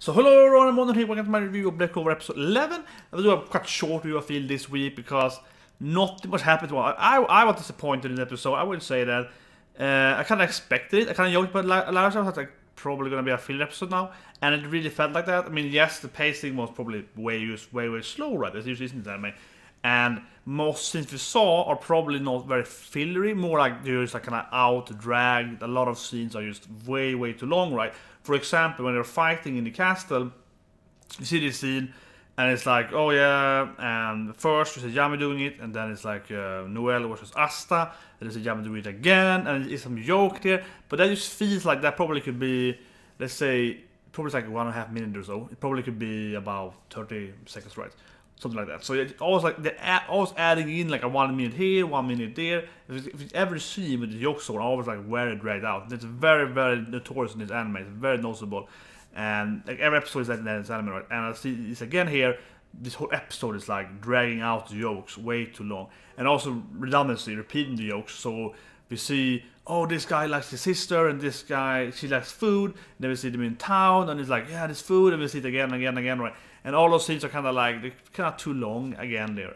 So hello everyone, I'm Modern here, welcome to my review of Black Clover episode 11. I'll do a quite short review I feel this week because not much happened. Well, I was disappointed in the episode, I would say that. I kind of expected it, I kind of joked about it, I was like, probably going to be a filler episode now, and it really felt like that. I mean, yes, the pacing was probably way slow, right? As usually isn't that, and most scenes we saw are probably not very fillery, more like just like kind of out dragged. A lot of scenes are just way too long, right? For example, when they're fighting in the castle, you see this scene, and it's like, oh yeah, and first we see Yami doing it, and then it's like Noelle versus Asta, and there's a Yami doing it again, and it's some joke there, but that just feels like that probably could be, let's say, probably like 1.5 minutes or so. It probably could be about 30 seconds, right? Something like that. So it's always like they're always adding in like a 1 minute here, 1 minute there. If you ever see with the joke store, always like very dragged out. It's very notorious in this anime. It's very noticeable, and like every episode is like that in this anime, right? And I see this again here. This whole episode is like dragging out the jokes way too long, and also redundancy, repeating the jokes. So we see, oh, this guy likes his sister, and this guy, she likes food. And then we see them in town, and it's like, yeah, this food, and we see it again, right? And all those scenes are kind of like, they're kind of too long again there.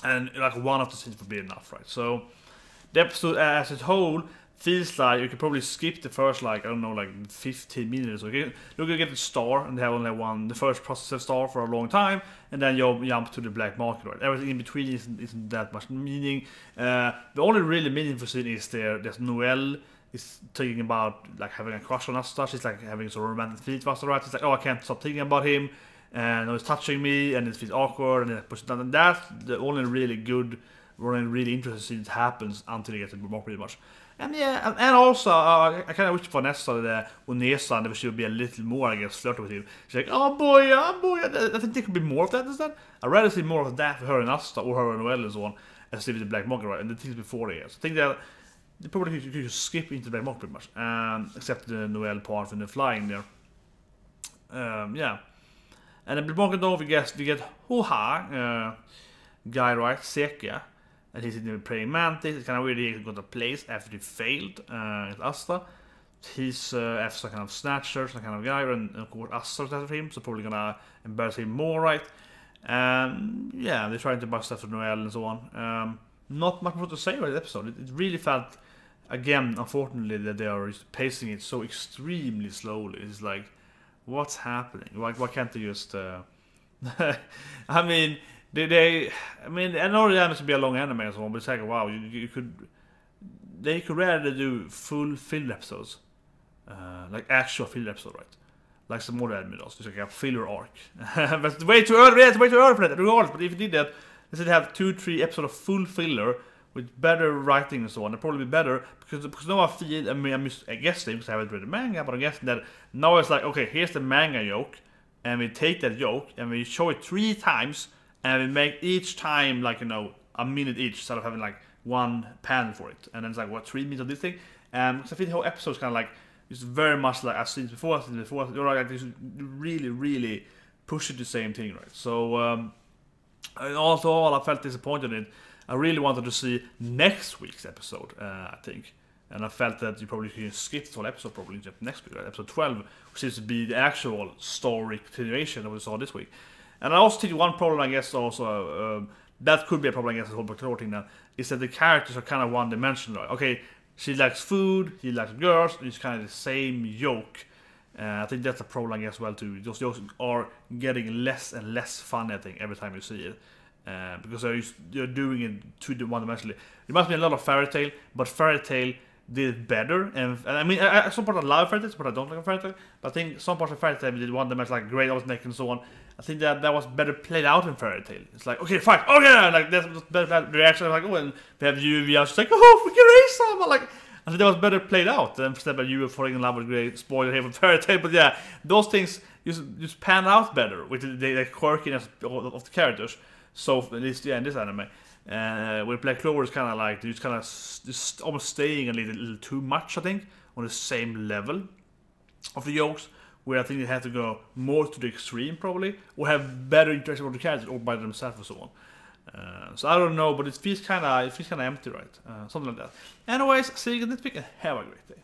And like one of the scenes would be enough, right? So the episode as a whole feels like you could probably skip the first, like, I don't know, like 15 minutes. Okay, you're gonna get the star, and they have only the first processor star for a long time, and then you jump to the black market, right? Everything in between isn't that much meaning. The only really meaningful scene is there's Noelle is thinking about like having a crush on Asta. She's like having some romantic feelings for Asta, right? It's like, oh, I can't stop thinking about him, and he's touching me, and it feels awkward, and then push it down. And that's the only really good, really interesting scene that happens until they get to the more pretty much. And yeah, and also I kind of wish for Nessa that Unesa, there should be a little more, I guess, flirty with him. She's like, oh boy, I think there could be more of that instead. I'd rather see more of that for her and Asta, or her and Noelle and so on, as with the Black Market, right? And the things before it. So I think that they probably could skip into the Black Market pretty much, except the Noelle part when they're flying there. Yeah. And the Black Market though, we get Hoha, guy, right, Seka. And he's in the praying mantis. It's kind of weird he got a place after he failed at Asta. He's after some kind of snatcher, some kind of guy, and of course Asta's after him, so probably gonna embarrass him more, right? And yeah, they're trying to bust after Noelle and so on. Not much more to say about the episode. It really felt, again, unfortunately, that they are pacing it so extremely slowly. It's like, what's happening? Why can't they just? I mean. I mean, I know the anime should be a long anime and so on, but it's like, wow, they could rather do full filler episodes, like actual filler episode, right? Like some more anime does, it's like a filler arc. But it's way too early. Yeah, it's way too early for that, regardless. But if you did that, instead have 2-3 episodes of full filler with better writing and so on, it'd probably be better because now I feel, I mean, I'm guessing because I haven't read the manga, but I'm guessing that now it's like, okay, here's the manga joke, and we take that joke and we show it 3 times. And we make each time, like, you know, a minute each, instead of having like one panel for it. And then it's like, what, 3 minutes of this thing? Because I think the whole episode is kind of like, it's very much like I've seen it before, You're like, really pushing the same thing, right? So, all I felt disappointed in. I really wanted to see next week's episode, I think. And I felt that you probably could skip the whole episode probably next week, right? Episode 12, which seems to be the actual story continuation that we saw this week. And I also think one problem, I guess, also, that could be a problem, I guess, the whole Black thing now, is that the characters are kind of one-dimensional. Okay, she likes food, he likes girls, it's kind of the same joke. I think that's a problem, I guess, well, too. Those jokes are getting less and less fun, I think, every time you see it. Because you're doing it too one-dimensionally. It must be a lot of Fairy Tail, but Fairy Tail did better. And I mean, some parts I love Fairy Tail, some parts I don't like Fairy Tail. But I think some parts of Fairy Tail did one-dimensional, like great neck and so on. I think that was better played out in Fairy Tail. It's like, okay, fight, okay, like that's better reaction. Like, oh, and we have Yuvia, she's like, oh, we can raise some. Like, I think that was better played out instead of Yuvia falling in love with great spoiler here from Fairy Tail. But yeah, those things just pan out better with the quirkiness of the characters. So at least yeah, in this anime, with Black Clover is kind of like just kind of just almost staying a little too much, I think, on the same level of the jokes. Where I think they have to go more to the extreme, probably, or have better interaction with the characters, or by themselves, and so on. So I don't know, but it feels kind of empty, right? Something like that. Anyways, see you next week, and have a great day.